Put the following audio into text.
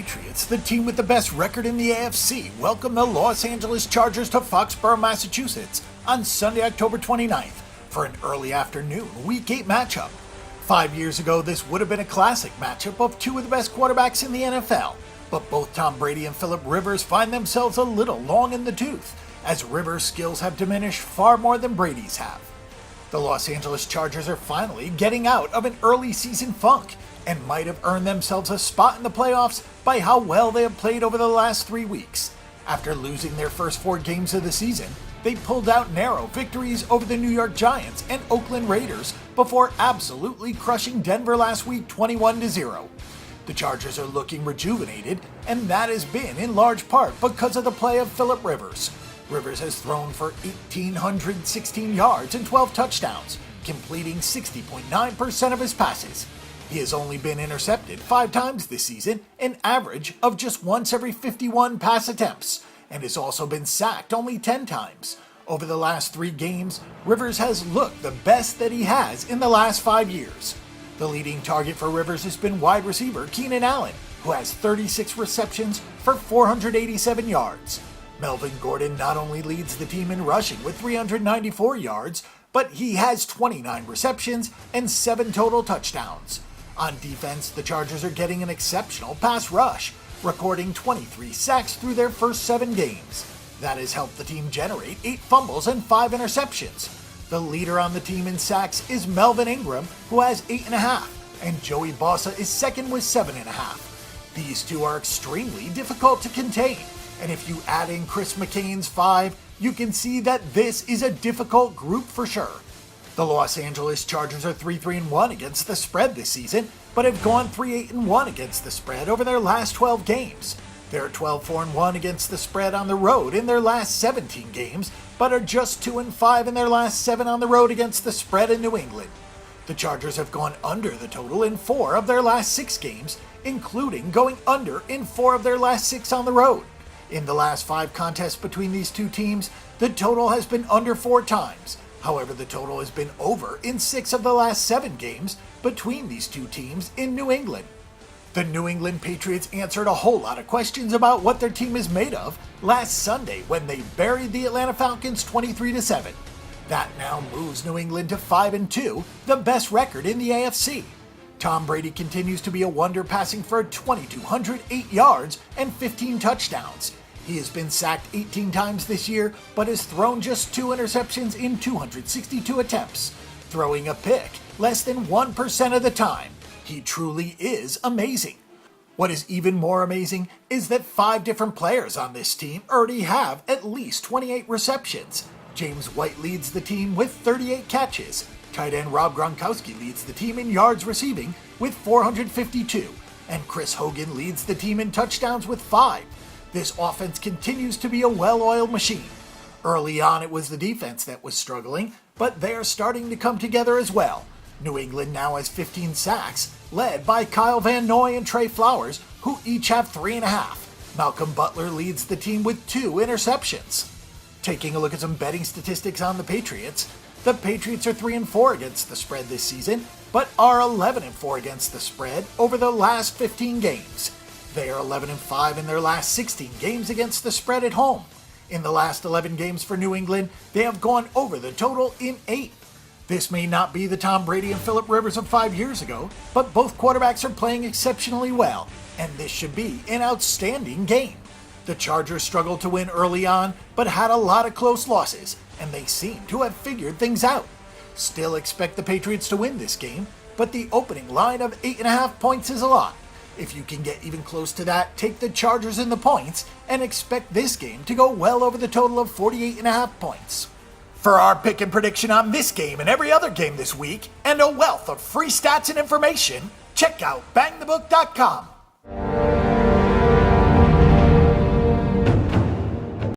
Patriots, the team with the best record in the AFC, welcome the Los Angeles Chargers to Foxboro, Massachusetts on Sunday, October 29th for an early afternoon Week 8 matchup. 5 years ago, this would have been a classic matchup of two of the best quarterbacks in the NFL, but both Tom Brady and Philip Rivers find themselves a little long in the tooth, as Rivers' skills have diminished far more than Brady's have. The Los Angeles Chargers are finally getting out of an early season funk and might have earned themselves a spot in the playoffs by how well they have played over the last 3 weeks. After losing their first 4 games of the season, they pulled out narrow victories over the New York Giants and Oakland Raiders before absolutely crushing Denver last week 21-0. The Chargers are looking rejuvenated, and that has been in large part because of the play of Philip Rivers. Rivers has thrown for 1,816 yards and 12 touchdowns, completing 60.9% of his passes. He has only been intercepted 5 times this season, an average of just once every 51 pass attempts, and has also been sacked only 10 times. Over the last 3 games, Rivers has looked the best that he has in the last 5 years. The leading target for Rivers has been wide receiver Keenan Allen, who has 36 receptions for 487 yards. Melvin Gordon not only leads the team in rushing with 394 yards, but he has 29 receptions and 7 total touchdowns. On defense, the Chargers are getting an exceptional pass rush, recording 23 sacks through their first 7 games. That has helped the team generate 8 fumbles and 5 interceptions. The leader on the team in sacks is Melvin Ingram, who has 8.5, and Joey Bosa is second with 7.5. These two are extremely difficult to contain, and if you add in Chris McCain's 5, you can see that this is a difficult group for sure. The Los Angeles Chargers are 3-3-1 against the spread this season, but have gone 3-8-1 against the spread over their last 12 games. They're 12-4-1 against the spread on the road in their last 17 games, but are just 2-5 in their last 7 on the road against the spread in New England. The Chargers have gone under the total in 4 of their last 6 games, including going under in 4 of their last 6 on the road. In the last 5 contests between these two teams, the total has been under 4 times. However, the total has been over in 6 of the last 7 games between these two teams in New England. The New England Patriots answered a whole lot of questions about what their team is made of last Sunday when they buried the Atlanta Falcons 23-7. That now moves New England to 5-2, the best record in the AFC. Tom Brady continues to be a wonder, passing for 2,208 yards and 15 touchdowns. He has been sacked 18 times this year, but has thrown just 2 interceptions in 262 attempts, throwing a pick less than 1% of the time. He truly is amazing. What is even more amazing is that 5 different players on this team already have at least 28 receptions. James White leads the team with 38 catches. Tight end Rob Gronkowski leads the team in yards receiving with 452, and Chris Hogan leads the team in touchdowns with 5. This offense continues to be a well-oiled machine. Early on, it was the defense that was struggling, but they are starting to come together as well. New England now has 15 sacks, led by Kyle Van Noy and Trey Flowers, who each have 3.5. Malcolm Butler leads the team with 2 interceptions. Taking a look at some betting statistics on the Patriots are 3-4 against the spread this season, but are 11-4 against the spread over the last 15 games. They are 11-5 in their last 16 games against the spread at home. In the last 11 games for New England, they have gone over the total in 8. This may not be the Tom Brady and Philip Rivers of 5 years ago, but both quarterbacks are playing exceptionally well, and this should be an outstanding game. The Chargers struggled to win early on, but had a lot of close losses, and they seem to have figured things out. Still expect the Patriots to win this game, but the opening line of 8.5 points is a lot. If you can get even close to that, take the Chargers in the points and expect this game to go well over the total of 48.5 points. For our pick and prediction on this game and every other game this week, and a wealth of free stats and information, check out bangthebook.com.